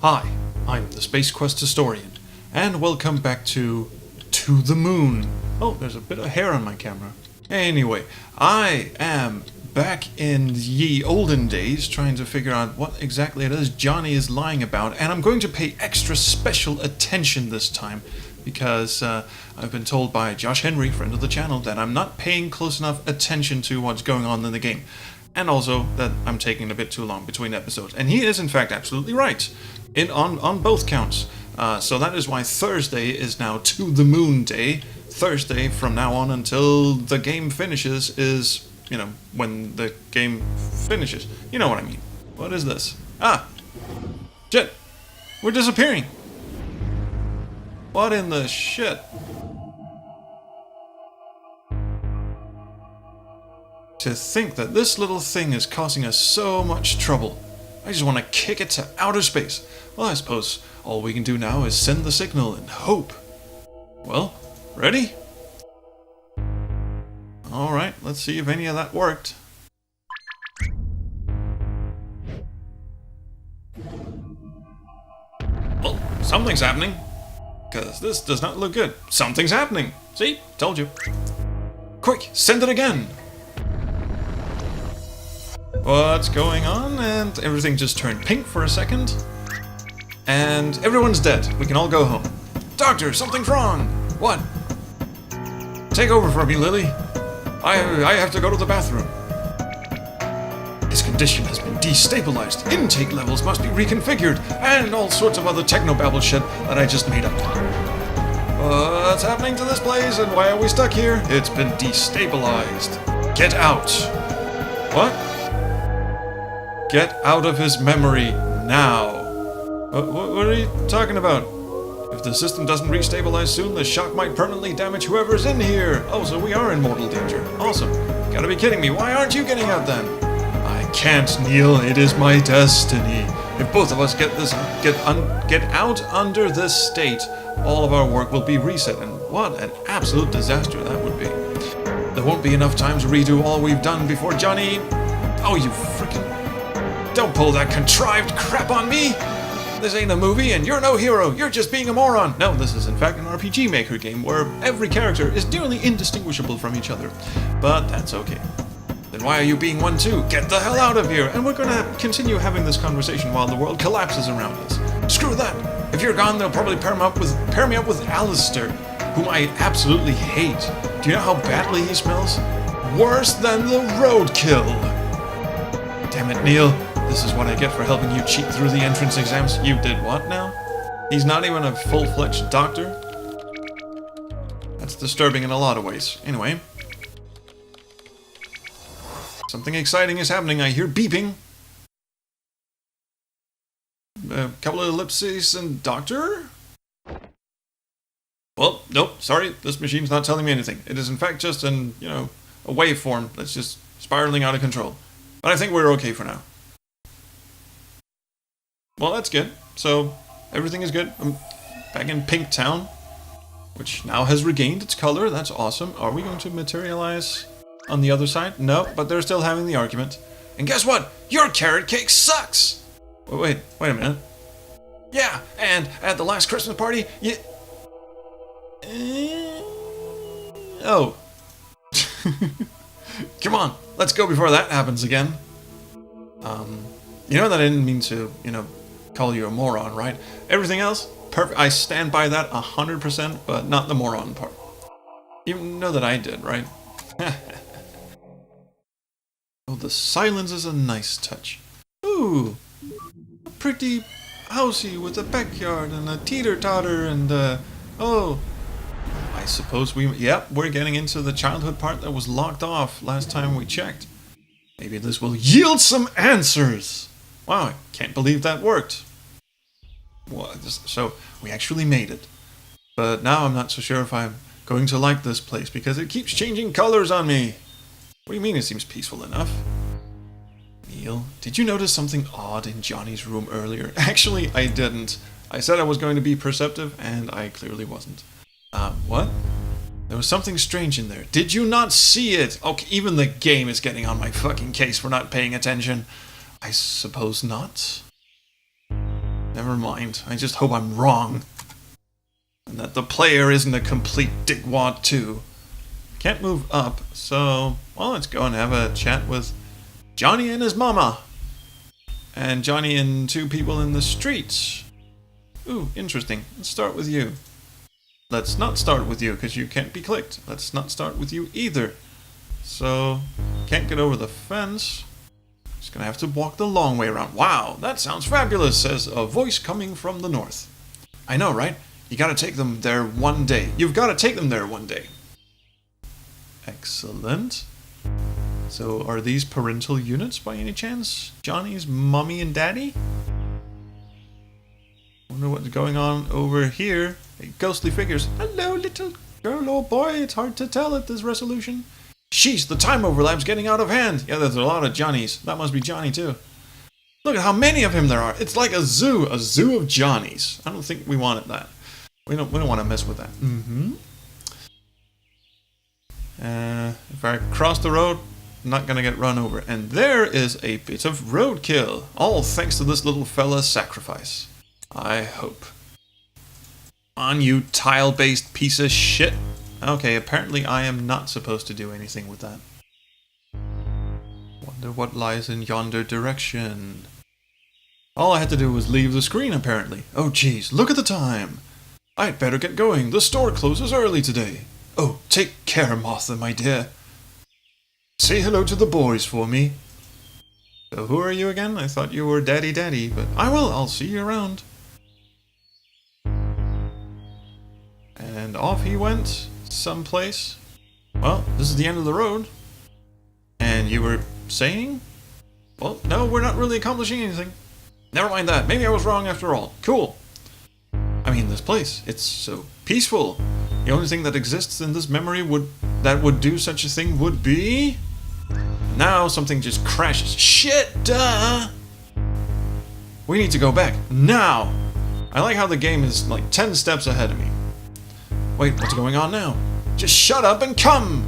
Hi, I'm the Space Quest Historian, and welcome back to the Moon. Oh, there's a bit of hair on my camera. Anyway, I am back in ye olden days trying to figure out what exactly it is Johnny is lying about, and I'm going to pay extra special attention this time because I've been told by Josh Henry, friend of the channel, that I'm not paying close enough attention to what's going on in the game. And also that I'm taking a bit too long between episodes. And he is in fact absolutely right on both counts. So that is why Thursday is now To the Moon Day. Thursday from now on until the game finishes is, when the game finishes. You know what I mean. What is this? Shit. We're disappearing. What in the shit? To think that this little thing is causing us so much trouble. I just want to kick it to outer space. Well, I suppose all we can do now is send the signal and hope. Well, ready? Alright, let's see if any of that worked. Well, something's happening. Because this does not look good. Something's happening. See? Told you. Quick, send it again. What's going on? And everything just turned pink for a second. And everyone's dead. We can all go home. Doctor, something's wrong. What? Take over for me, Lily. I have to go to the bathroom. His condition has been destabilized. Intake levels must be reconfigured. And all sorts of other technobabble shit that I just made up. What's happening to this place and why are we stuck here? It's been destabilized. Get out. What? Get out of his memory now. What are you talking about? If the system doesn't restabilize soon, the shock might permanently damage whoever's in here. Oh, so we are in mortal danger. Awesome. Gotta be kidding me. Why aren't you getting out then? I can't, Neil. It is my destiny. If both of us get out under this state, all of our work will be reset. And what an absolute disaster that would be. There won't be enough time to redo all we've done before Johnny... Oh, you frickin'... Don't pull that contrived crap on me! This ain't a movie and you're no hero, you're just being a moron! No, this is in fact an RPG Maker game where every character is nearly indistinguishable from each other. But that's okay. Then why are you being one too? Get the hell out of here! And we're gonna continue having this conversation while the world collapses around us. Screw that! If you're gone, they'll probably pair me up with Alistair, whom I absolutely hate. Do you know how badly he smells? Worse than the roadkill! Damn it, Neil. This is what I get for helping you cheat through the entrance exams. You did what now? He's not even a full-fledged doctor? That's disturbing in a lot of ways. Anyway. Something exciting is happening. I hear beeping. A couple of ellipses and doctor? Well, nope, sorry. This machine's not telling me anything. It is in fact just a waveform that's just spiraling out of control. But I think we're okay for now. Well, that's good. So, everything is good. I'm back in Pink Town, which now has regained its color. That's awesome. Are we going to materialize on the other side? No, but they're still having the argument. And guess what? Your carrot cake sucks! Wait a minute. Yeah, and at the last Christmas party, you... Oh. Come on, let's go before that happens again. You know that I didn't mean to, call you a moron, right? Everything else, perfect. I stand by that 100%, but not the moron part. You know that I did, right? Oh, the silence is a nice touch. Ooh, a pretty housey with a backyard and a teeter-totter and, oh... I suppose we're getting into the childhood part that was locked off last time we checked. Maybe this will yield some answers! Wow, I can't believe that worked. Well, so, we actually made it. But now I'm not so sure if I'm going to like this place because it keeps changing colors on me. What do you mean it seems peaceful enough? Neil, did you notice something odd in Johnny's room earlier? Actually, I didn't. I said I was going to be perceptive, and I clearly wasn't. What? There was something strange in there. Did you not see it? Okay, even the game is getting on my fucking case for not paying attention. I suppose not. Never mind. I just hope I'm wrong. And that the player isn't a complete dickwad too. Can't move up, so... Well, let's go and have a chat with Johnny and his mama. And Johnny and two people in the streets. Ooh, interesting. Let's start with you. Let's not start with you, because you can't be clicked. Let's not start with you either. So, can't get over the fence. Just gonna have to walk the long way around. Wow, that sounds fabulous, says a voice coming from the north. I know, right? You gotta take them there one day. You've gotta take them there one day. Excellent. So, are these parental units by any chance? Johnny's mommy and daddy? Wonder what's going on over here. Hey, ghostly figures. Hello, little girl or boy. It's hard to tell at this resolution. Sheesh, the time overlap's getting out of hand. Yeah, there's a lot of Johnnies. That must be Johnny, too. Look at how many of him there are. It's like a zoo of Johnnies. I don't think we wanted that. We don't want to mess with that. If I cross the road, I'm not gonna get run over. And there is a bit of roadkill. All thanks to this little fella's sacrifice. I hope. On you tile-based piece of shit. Okay, apparently I am not supposed to do anything with that. Wonder what lies in yonder direction. All I had to do was leave the screen, apparently. Oh jeez, look at the time. I'd better get going. The store closes early today. Oh, take care, Martha, my dear. Say hello to the boys for me. So who are you again? I thought you were Daddy, but I will. I'll see you around. And off he went, someplace. Well, this is the end of the road. And you were saying? Well, no, we're not really accomplishing anything. Never mind that. Maybe I was wrong after all. Cool. I mean, this place, it's so peaceful. The only thing that exists in this memory that would do such a thing would be... Now something just crashes. Shit, duh! We need to go back. Now! I like how the game is like 10 steps ahead of me. Wait, what's going on now? Just shut up and come!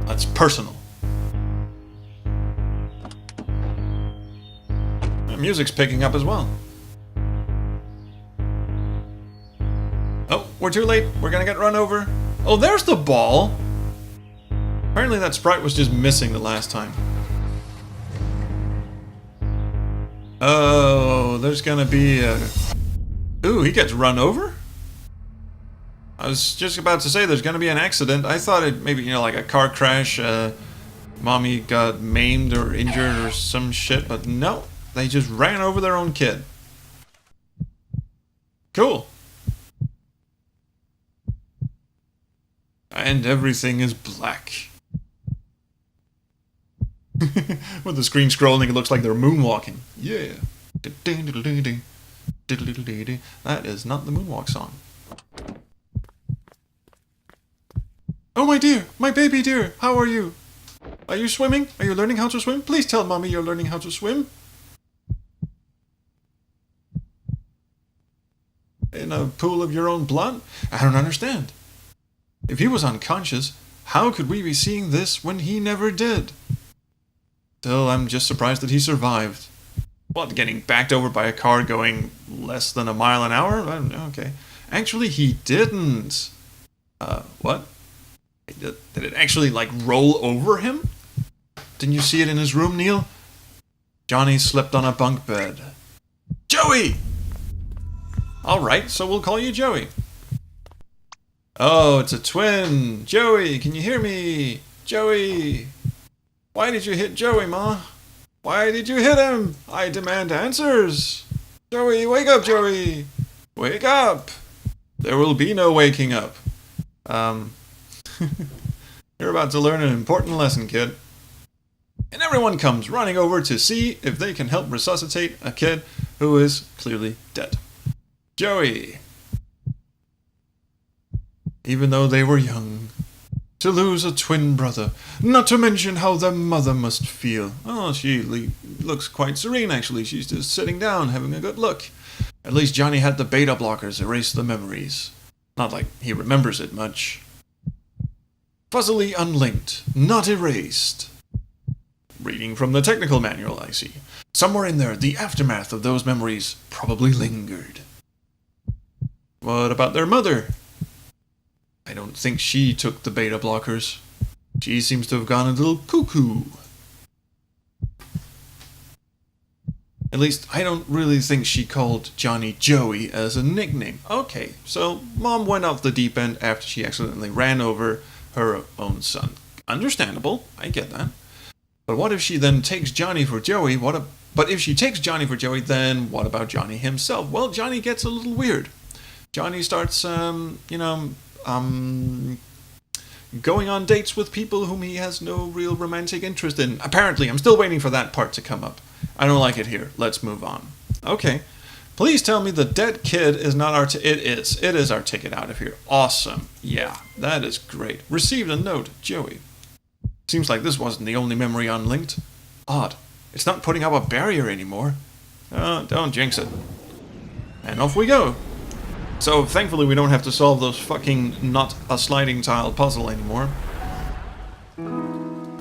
That's personal. The music's picking up as well. Oh, we're too late. We're gonna get run over. Oh, there's the ball! Apparently that sprite was just missing the last time. Oh, there's gonna be a... Ooh, he gets run over? I was just about to say there's gonna be an accident. I thought it maybe, like a car crash, mommy got maimed or injured or some shit, but no. They just ran over their own kid. Cool. And everything is black. With the screen scrolling, it looks like they're moonwalking. Yeah. That is not the moonwalk song. Oh my dear, my baby dear, how are you? Are you swimming? Are you learning how to swim? Please tell mommy you're learning how to swim. In a pool of your own blood? I don't understand. If he was unconscious, how could we be seeing this when he never did? Still, I'm just surprised that he survived. What, getting backed over by a car going less than a mile an hour? I don't know, okay. Actually, he didn't. What? Did it actually, like, roll over him? Didn't you see it in his room, Neil? Johnny slept on a bunk bed. Joey! Alright, so we'll call you Joey. Oh, it's a twin. Joey, can you hear me? Joey! Why did you hit Joey, Ma? Why did you hit him? I demand answers. Joey, wake up, Joey! Wake up! There will be no waking up. You're about to learn an important lesson, kid. And everyone comes running over to see if they can help resuscitate a kid who is clearly dead. Joey. Even though they were young, to lose a twin brother, not to mention how their mother must feel. Oh, she looks quite serene, actually. She's just sitting down, having a good look. At least Johnny had the beta blockers erase the memories. Not like he remembers it much. Fuzzily unlinked, not erased. Reading from the technical manual, I see. Somewhere in there, the aftermath of those memories probably lingered. What about their mother? I don't think she took the beta blockers. She seems to have gone a little cuckoo. At least, I don't really think she called Johnny Joey as a nickname. Okay, so Mom went off the deep end after she accidentally ran over her own son. Understandable, I get that. But what if she then takes Johnny for Joey? But if she takes Johnny for Joey, then what about Johnny himself? Well, Johnny gets a little weird. Johnny starts, going on dates with people whom he has no real romantic interest in. Apparently, I'm still waiting for that part to come up. I don't like it here. Let's move on. Okay. Please tell me the dead kid is not our It is. It is our ticket out of here. Awesome. Yeah, that is great. Received a note. Joey. Seems like this wasn't the only memory unlinked. Odd. It's not putting up a barrier anymore. Don't jinx it. And off we go. So, thankfully, we don't have to solve those fucking not a sliding tile puzzle anymore.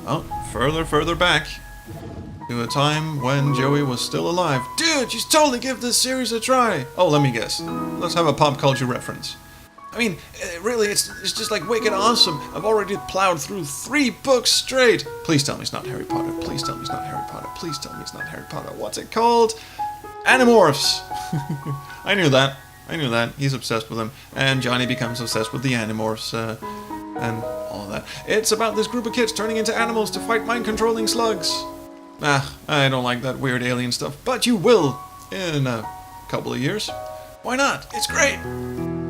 Oh, further back. To a time when Joey was still alive. Dude, you should totally give this series a try. Oh, let me guess. Let's have a pop culture reference. I mean, really, it's just like wicked awesome. I've already plowed through 3 books straight. Please tell me it's not Harry Potter. Please tell me it's not Harry Potter. Please tell me it's not Harry Potter. What's it called? Animorphs. I knew that. He's obsessed with them. And Johnny becomes obsessed with the Animorphs and all that. It's about this group of kids turning into animals to fight mind-controlling slugs. I don't like that weird alien stuff. But you will in a couple of years. Why not? It's great.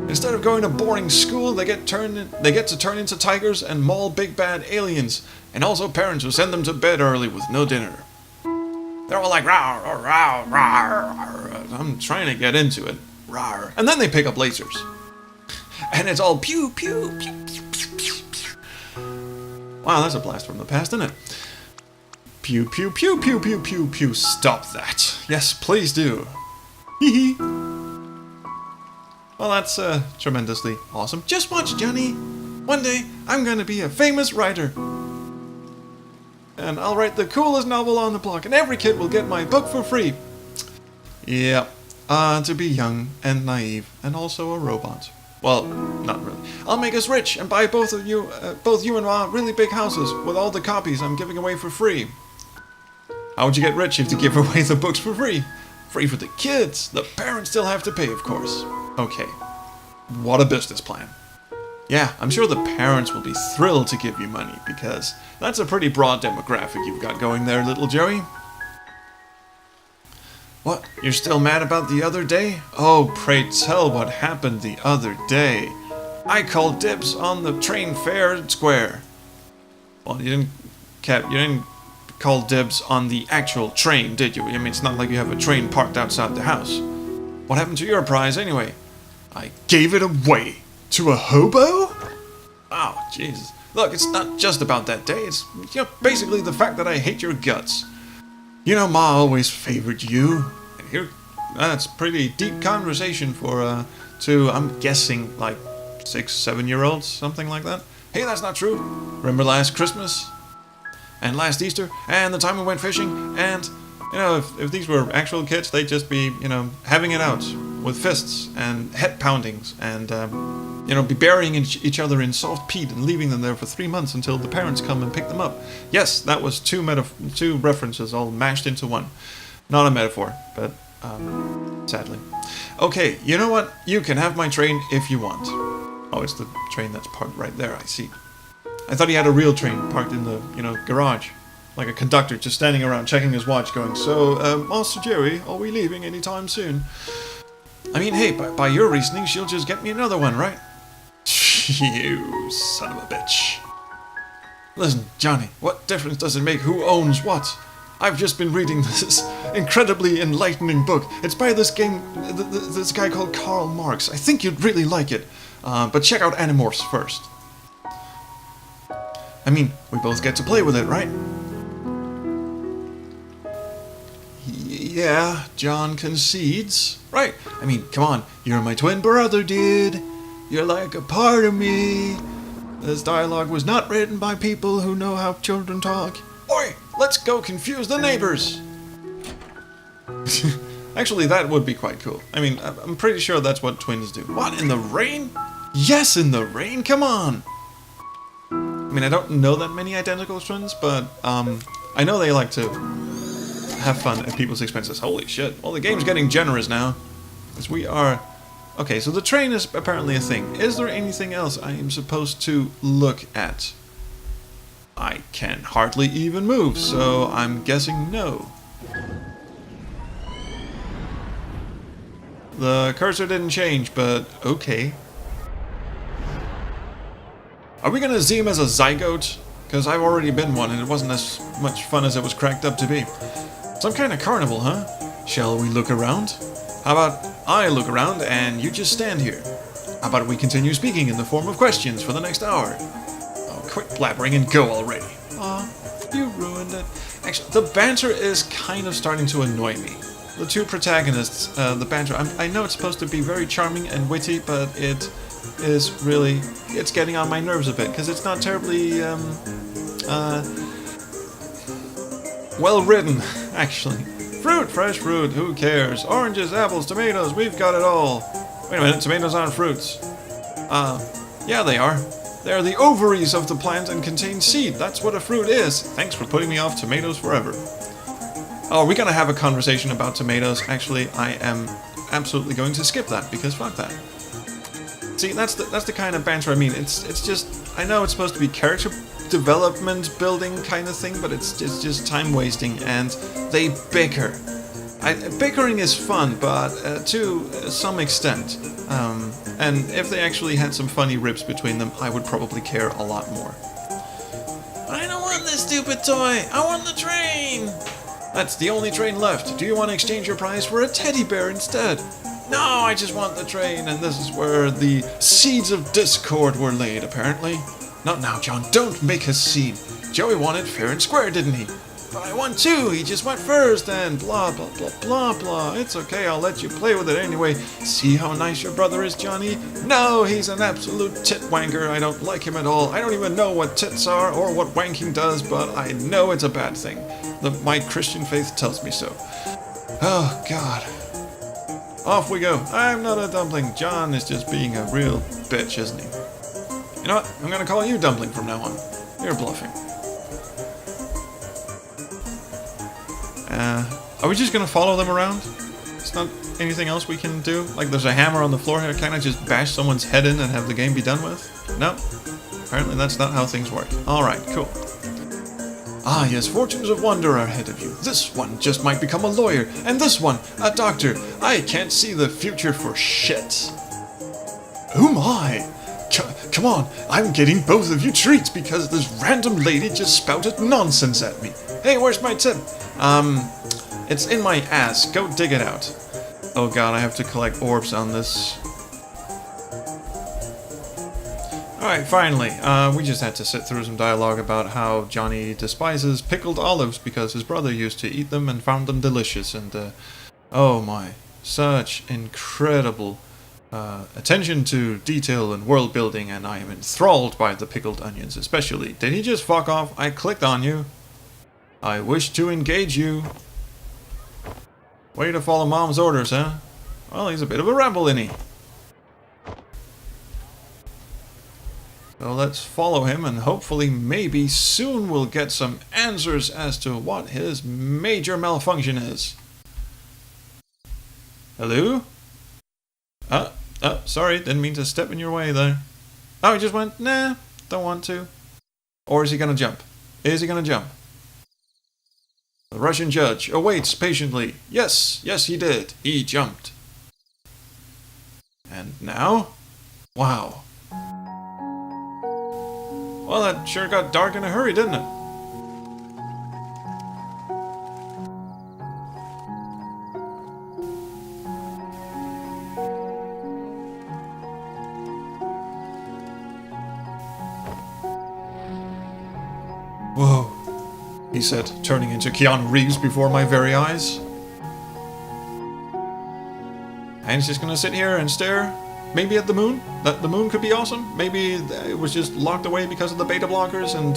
Instead of going to boring school, they get to turn into tigers and maul big bad aliens, and also parents who send them to bed early with no dinner. They're all like, rawr, rawr, rawr. I'm trying to get into it. Rawr. And then they pick up lasers. And it's all pew, pew, pew, pew, pew, pew, pew. Wow, that's a blast from the past, isn't it? Pew, pew, pew, pew, pew, pew, pew. Stop that. Yes, please do. Hee hee. Well, that's tremendously awesome. Just watch, Johnny. One day, I'm gonna be a famous writer. And I'll write the coolest novel on the block, and every kid will get my book for free. Yeah, to be young and naive, and also a robot. Well, not really. I'll make us rich and buy both you and Ma really big houses with all the copies I'm giving away for free. How would you get rich if you give away the books for free? Free for the kids. The parents still have to pay, of course. Okay, what a business plan. Yeah, I'm sure the parents will be thrilled to give you money, because that's a pretty broad demographic you've got going there, little Joey. What, you're still mad about the other day? Oh, pray tell what happened the other day. I called dibs on the train fair square. Well, you didn't call dibs on the actual train, did you? I mean, it's not like you have a train parked outside the house. What happened to your prize, anyway? I gave it away to a hobo? Oh, Jesus. Look, it's not just about that day. It's basically the fact that I hate your guts. You know, Ma always favored you. And here, that's pretty deep conversation for, I'm guessing, like 6-7-year-olds, something like that. Hey, that's not true. Remember last Christmas? And last Easter? And the time we went fishing? And, if these were actual kids, they'd just be, having it out with fists and head poundings and, be burying each other in soft peat and leaving them there for 3 months until the parents come and pick them up. Yes, that was two references all mashed into one. Not a metaphor, but, sadly. Okay, you know what? You can have my train if you want. Oh, it's the train that's parked right there, I see. I thought he had a real train parked in the, garage. Like a conductor just standing around checking his watch going, so, Master Joey, are we leaving anytime soon? I mean, hey, by your reasoning, she'll just get me another one, right? You son of a bitch. Listen, Johnny, what difference does it make who owns what? I've just been reading this incredibly enlightening book. It's by this guy called Karl Marx. I think you'd really like it. But check out Animorphs first. I mean, we both get to play with it, right? Yeah, John concedes. Right, I mean, come on, you're my twin brother, dude. You're like a part of me. This dialogue was not written by people who know how children talk. Oi, Let's go confuse the neighbors! Actually, that would be quite cool. I mean, I'm pretty sure that's what twins do. What, in the rain? Yes, in the rain, come on! I mean, I don't know that many identical twins, but I know they like to have fun at people's expenses. Holy shit, well, the game's getting generous now. Because we are... Okay, so the train is apparently a thing. Is there anything else I am supposed to look at? I can hardly even move, so I'm guessing no. The cursor didn't change, but okay. Are we gonna see him as a zygote? Because I've already been one and it wasn't as much fun as it was cracked up to be. Some kind of carnival, huh? Shall we look around? How about I look around and you just stand here? How about we continue speaking in the form of questions for the next hour? Oh, quit blabbering and go already. Aw, you ruined it. Actually, the banter is kind of starting to annoy me. The two protagonists, the banter, I know it's supposed to be very charming and witty, but it is really, it's getting on my nerves a bit, because it's not terribly, well written, actually. Fruit, fresh fruit, who cares? Oranges, apples, tomatoes, we've got it all. Wait a minute, tomatoes aren't fruits. Yeah they are. They're the ovaries of the plant and contain seed. That's what a fruit is. Thanks for putting me off tomatoes forever. Oh, are we gonna have a conversation about tomatoes? Actually, I am absolutely going to skip that, because fuck that. See, that's the kind of banter I mean. It's just, I know it's supposed to be character development building kind of thing, but it's just time wasting, and they bicker. Bickering is fun, but to some extent. And if they actually had some funny rips between them, I would probably care a lot more. I don't want this stupid toy! I want the train! That's the only train left. Do you want to exchange your prize for a teddy bear instead? No, I just want the train, and this is where the seeds of discord were laid, apparently. Not now, John, don't make a scene. Joey wanted fair and square, didn't he? But I won too, he just went first, and blah, blah, blah, blah, blah. It's okay, I'll let you play with it anyway. See how nice your brother is, Johnny? No, he's an absolute tit-wanker. I don't like him at all. I don't even know what tits are or what wanking does, but I know it's a bad thing. My Christian faith tells me so. Oh, God. Off we go. I'm not a dumpling. John is just being a real bitch, isn't he? You know what? I'm gonna call you Dumpling from now on. You're bluffing. Are we just gonna follow them around? It's not anything else we can do? Like there's a hammer on the floor here, can't I just bash someone's head in and have the game be done with? No. Apparently that's not how things work. Alright, cool. Ah, yes, fortunes of wonder are ahead of you. This one just might become a lawyer, and this one, a doctor. I can't see the future for shit. Oh my! Come on, I'm getting both of you treats because this random lady just spouted nonsense at me. Hey, where's my tip? It's in my ass. Go dig it out. Oh god, I have to collect orbs on this. Alright, finally. We just had to sit through some dialogue about how Johnny despises pickled olives because his brother used to eat them and found them delicious, and oh my, such incredible attention to detail and world building, and I am enthralled by the pickled onions especially. Did he just fuck off? I clicked on you. I wish to engage you. Way to follow Mom's orders, huh? Well, he's a bit of a rebel, isn't he? So let's follow him, and hopefully maybe soon we'll get some answers as to what his major malfunction is. Hello? Sorry, didn't mean to step in your way there. Oh, he just went, nah, don't want to. Or is he gonna jump? Is he gonna jump? The Russian judge awaits patiently. Yes, he did. He jumped. And now? Wow. Well, that sure got dark in a hurry, didn't it? Whoa, he said, turning into Keanu Reeves before my very eyes. And he's just gonna sit here and stare, maybe at the moon? That the moon could be awesome? Maybe it was just locked away because of the beta blockers, and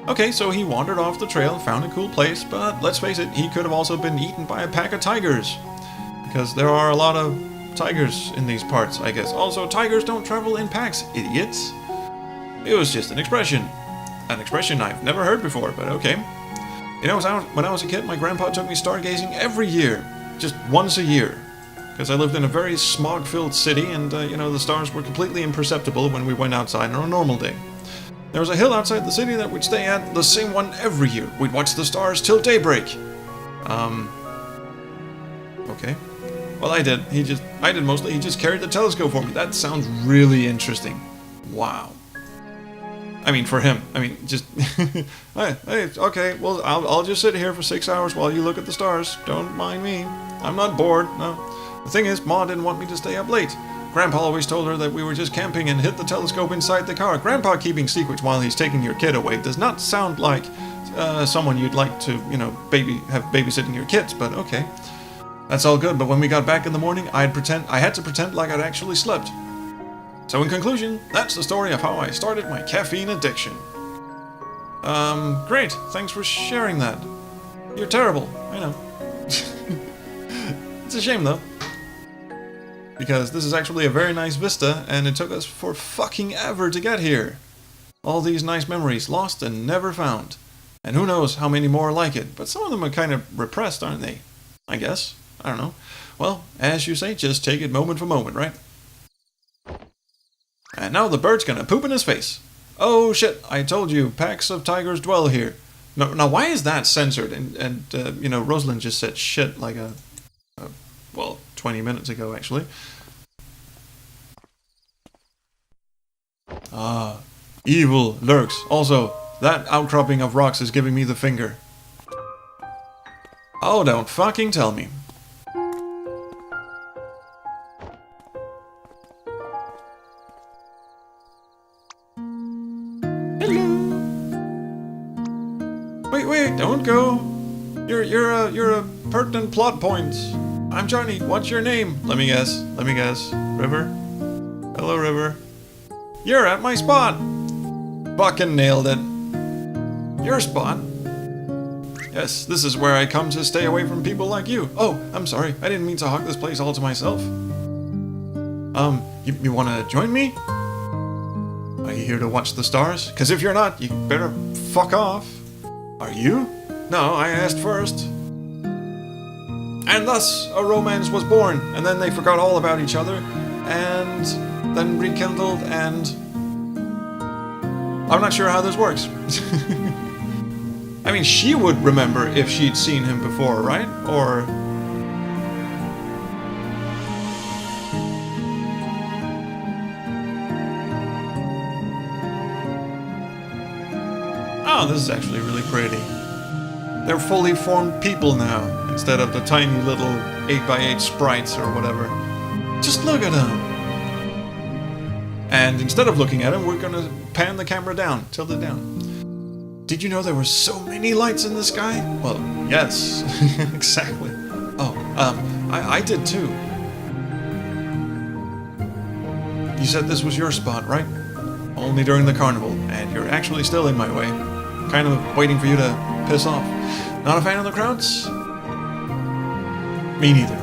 Okay, so he wandered off the trail, found a cool place, but let's face it, he could have also been eaten by a pack of tigers. Because there are a lot of tigers in these parts, I guess. Also, tigers don't travel in packs, idiots. It was just an expression. An expression I've never heard before, but okay. You know, when I was a kid, my grandpa took me stargazing every year. Just once a year. Because I lived in a very smog-filled city, and, you know, the stars were completely imperceptible when we went outside on a normal day. There was a hill outside the city that we'd stay at, the same one every year. We'd watch the stars till daybreak. Okay. Well, I did mostly. He just carried the telescope for me. That sounds really interesting. Wow. I mean, for him. I mean, just... hey, okay, well, I'll just sit here for 6 hours while you look at the stars. Don't mind me. I'm not bored, no. The thing is, Ma didn't want me to stay up late. Grandpa always told her that we were just camping and hid the telescope inside the car. Grandpa keeping secrets while he's taking your kid away does not sound like someone you'd like to, you know, have babysitting your kids, but okay. That's all good, but when we got back in the morning, I had to pretend like I'd actually slept. So in conclusion, that's the story of how I started my caffeine addiction. Great. Thanks for sharing that. You're terrible. I know. It's a shame, though. Because this is actually a very nice vista, and it took us for fucking ever to get here. All these nice memories lost and never found. And who knows how many more like it, but some of them are kind of repressed, aren't they? I guess. I don't know. Well, as you say, just take it moment for moment, right? And now the bird's gonna poop in his face. Oh shit, I told you, packs of tigers dwell here. No, now why is that censored? And you know, Rosalind just said shit like well, 20 minutes ago, actually. Ah, evil lurks. Also, that outcropping of rocks is giving me the finger. Oh, don't fucking tell me. Hello. Wait, don't go. You're a pertinent plot point. I'm Johnny. What's your name? Let me guess. River? Hello, River. You're at my spot. Fucking nailed it. Your spot? Yes, this is where I come to stay away from people like you. Oh, I'm sorry. I didn't mean to hog this place all to myself. You wanna join me? Are you here to watch the stars? 'Cause if you're not, you better fuck off. Are you? No, I asked first. And thus, a romance was born, and then they forgot all about each other, and then rekindled, and... I'm not sure how this works. I mean, she would remember if she'd seen him before, right? Or... Oh, this is actually really pretty. They're fully formed people now, instead of the tiny little 8x8 sprites or whatever. Just look at them! And instead of looking at him, we're gonna pan the camera down, tilt it down. Did you know there were so many lights in the sky? Well, yes, exactly. Oh, I did too. You said this was your spot, right? Only during the carnival, and you're actually still in my way. Kind of waiting for you to piss off. Not a fan of the crowds? Me neither.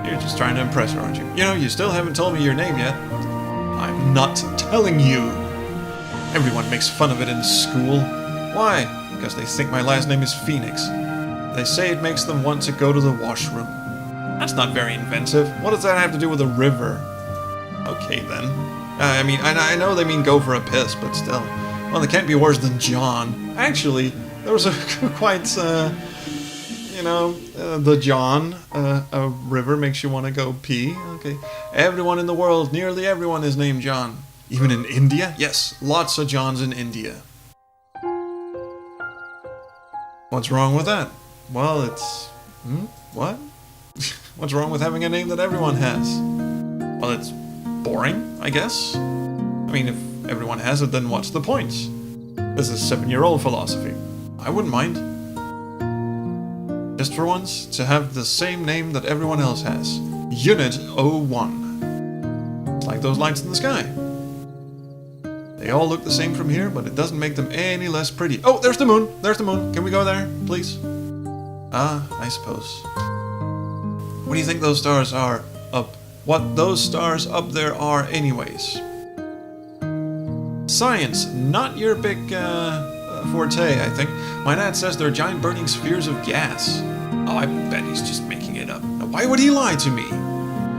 You're just trying to impress her, aren't you? You know, you still haven't told me your name yet. I'm not telling you. Everyone makes fun of it in school. Why? Because they think my last name is Phoenix. They say it makes them want to go to the washroom. That's not very inventive. What does that have to do with a river? Okay, then. I mean, I know they mean go for a piss, but still. Well, it can't be worse than John. Actually, there was a quite, you know, the John, a river makes you want to go pee. Okay. Everyone in the world, nearly everyone is named John. Even in India? Yes, lots of Johns in India. What's wrong with that? Well, it's... What? What's wrong with having a name that everyone has? Well, it's boring, I guess. I mean, if everyone has it, then what's the point? This is 7-year-old philosophy. I wouldn't mind. Just for once, to have the same name that everyone else has. Unit 01. It's like those lights in the sky. They all look the same from here, but it doesn't make them any less pretty. Oh, there's the moon! There's the moon! Can we go there, please? I suppose. What do you think those stars are up? What those stars up there are anyways? Science, not your big forte, I think. My dad says they're giant burning spheres of gas. Oh, I bet he's just making it up. Now, why would he lie to me?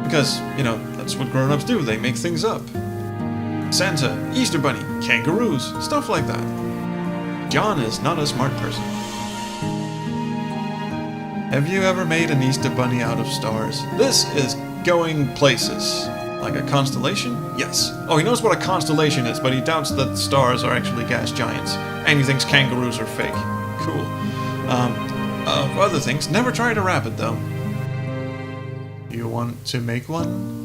Because, you know, that's what grown-ups do. They make things up. Santa, Easter Bunny, kangaroos, stuff like that. John is not a smart person. Have you ever made an Easter Bunny out of stars? This is going places. Like a constellation? Yes. Oh, he knows what a constellation is, but he doubts that stars are actually gas giants. And he thinks kangaroos are fake. Cool. Of other things, never tried a rabbit, though. You want to make one?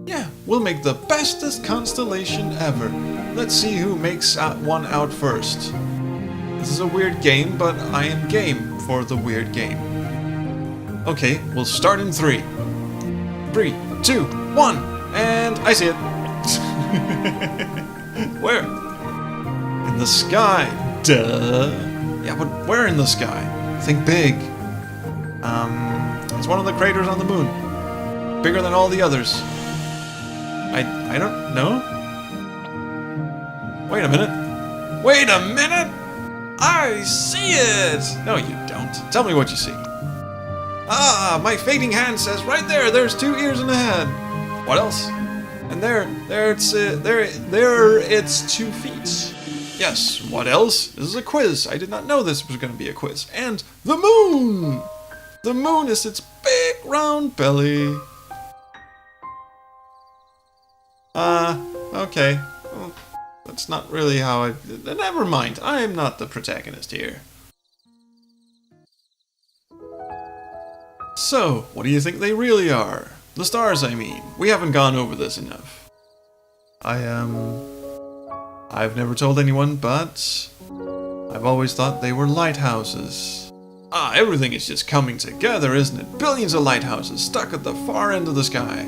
Yeah, we'll make the bestest constellation ever. Let's see who makes one out first. This is a weird game, but I am game for the weird game. Okay, we'll start in 3. 3, 2, 1, and I see it. Where? In the sky. Duh. Yeah, but where in the sky? Think big. It's one of the craters on the moon. Bigger than all the others. I don't know. Wait a minute. Wait a minute! I see it! No, you don't. Tell me what you see. Ah, my fading hand says right there's 2 ears and a head. What else? And there it's 2 feet. Yes, what else? This is a quiz. I did not know this was going to be a quiz. And the moon! The moon is its big round belly. Okay. Well, that's not really how I... Never mind. I am not the protagonist here. So, what do you think they really are? The stars, I mean. We haven't gone over this enough. I've never told anyone, but I've always thought they were lighthouses. Ah, everything is just coming together, isn't it? Billions of lighthouses stuck at the far end of the sky.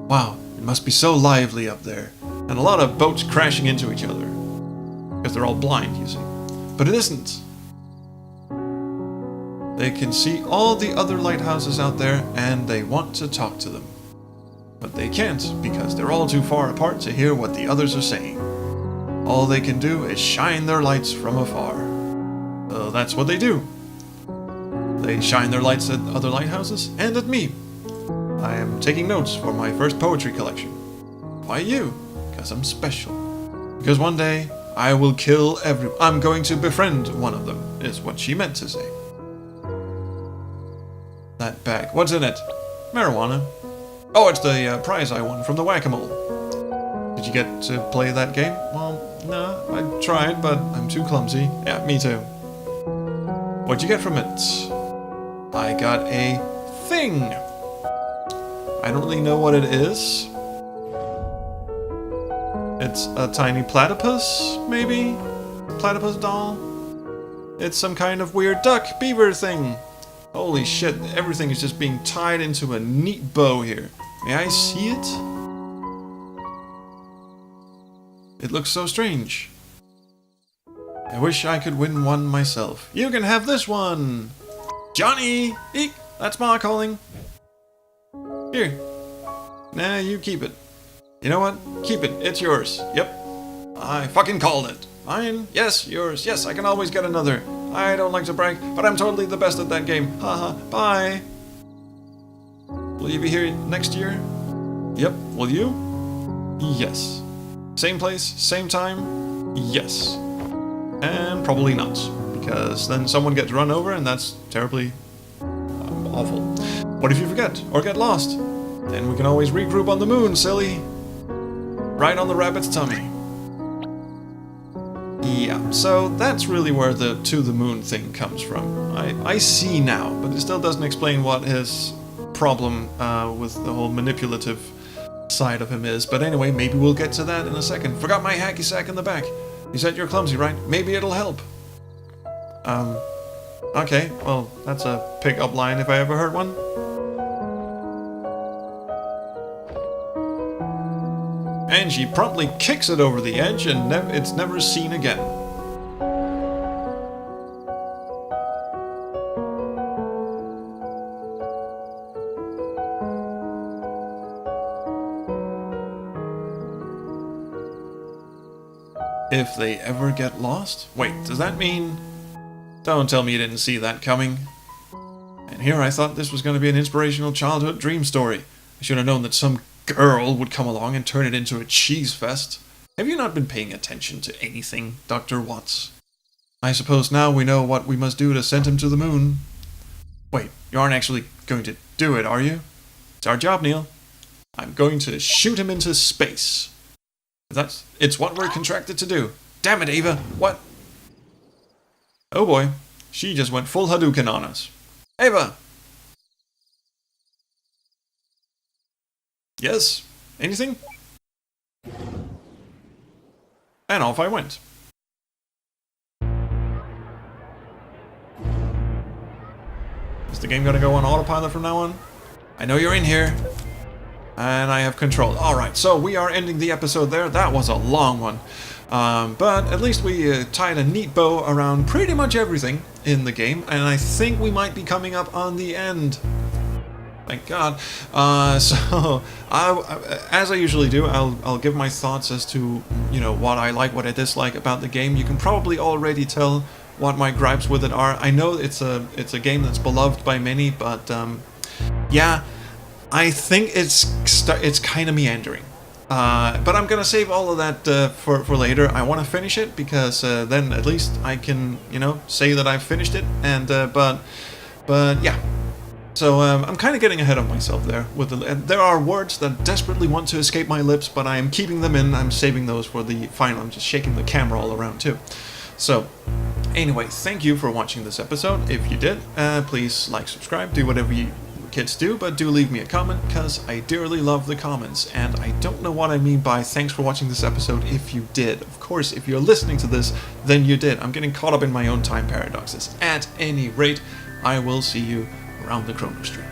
Wow, it must be so lively up there. And a lot of boats crashing into each other. Because they're all blind, you see. But it isn't. They can see all the other lighthouses out there, and they want to talk to them. But they can't, because they're all too far apart to hear what the others are saying. All they can do is shine their lights from afar. So that's what they do. They shine their lights at other lighthouses, and at me. I am taking notes for my first poetry collection. Why you? Because I'm special. Because one day, I will kill everyone. I'm going to befriend one of them, is what she meant to say. That bag. What's in it? Marijuana. Oh, it's the prize I won from the Whack-A-Mole. Did you get to play that game? Well, no, I tried, but I'm too clumsy. Yeah, me too. What'd you get from it? I got a thing. I don't really know what it is. It's a tiny platypus, maybe? Platypus doll? It's some kind of weird duck beaver thing. Holy shit, everything is just being tied into a neat bow here. May I see it? It looks so strange. I wish I could win one myself. You can have this one! Johnny! Eek! That's Ma calling. Here. Nah, you keep it. You know what? Keep it. It's yours. Yep. I fucking called it. Mine? Yes, yours. Yes, I can always get another. I don't like to brag, but I'm totally the best at that game. Haha. Bye. Will you be here next year? Yep. Will you? Yes. Same place, same time? Yes. And probably not, because then someone gets run over and that's terribly awful. What if you forget or get lost? Then we can always regroup on the moon, silly. Right on the rabbit's tummy. Yeah, so that's really where the to the moon thing comes from. I see now, but it still doesn't explain what his problem with the whole manipulative side of him is. But anyway, maybe we'll get to that in a second. Forgot my hacky sack in the back. You said you're clumsy, right? Maybe it'll help. Okay, well, that's a pick-up line if I ever heard one. And she promptly kicks it over the edge and it's never seen again. If they ever get lost? Wait, does that mean... Don't tell me you didn't see that coming. And here I thought this was going to be an inspirational childhood dream story. I should have known that some girl would come along and turn it into a cheese fest. Have you not been paying attention to anything, Dr. Watts? I suppose now we know what we must do to send him to the moon. Wait, you aren't actually going to do it, are you? It's our job, Neil. I'm going to shoot him into space. It's what we're contracted to do. Damn it, Ava! What? Oh boy, she just went full Hadouken on us. Ava! Yes? Anything? And off I went. Is the game gonna go on autopilot from now on? I know you're in here. And I have control. Alright, so we are ending the episode there. That was a long one. But at least we tied a neat bow around pretty much everything in the game. And I think we might be coming up on the end. Thank God. So, as I usually do, I'll give my thoughts as to, you know, what I like, what I dislike about the game. You can probably already tell what my gripes with it are. I know it's a game that's beloved by many, but yeah, I think it's kind of meandering. But I'm gonna save all of that for later. I want to finish it because then at least I can, you know, say that I've finished it. And but yeah. So I'm kind of getting ahead of myself there. There are words that desperately want to escape my lips, but I am keeping them in. I'm saving those for the final. I'm just shaking the camera all around too. So anyway, thank you for watching this episode. If you did, please like, subscribe, do whatever you kids do, but do leave me a comment because I dearly love the comments. And I don't know what I mean by thanks for watching this episode if you did. Of course, if you're listening to this, then you did. I'm getting caught up in my own time paradoxes. At any rate, I will see you around the Chrono Stream.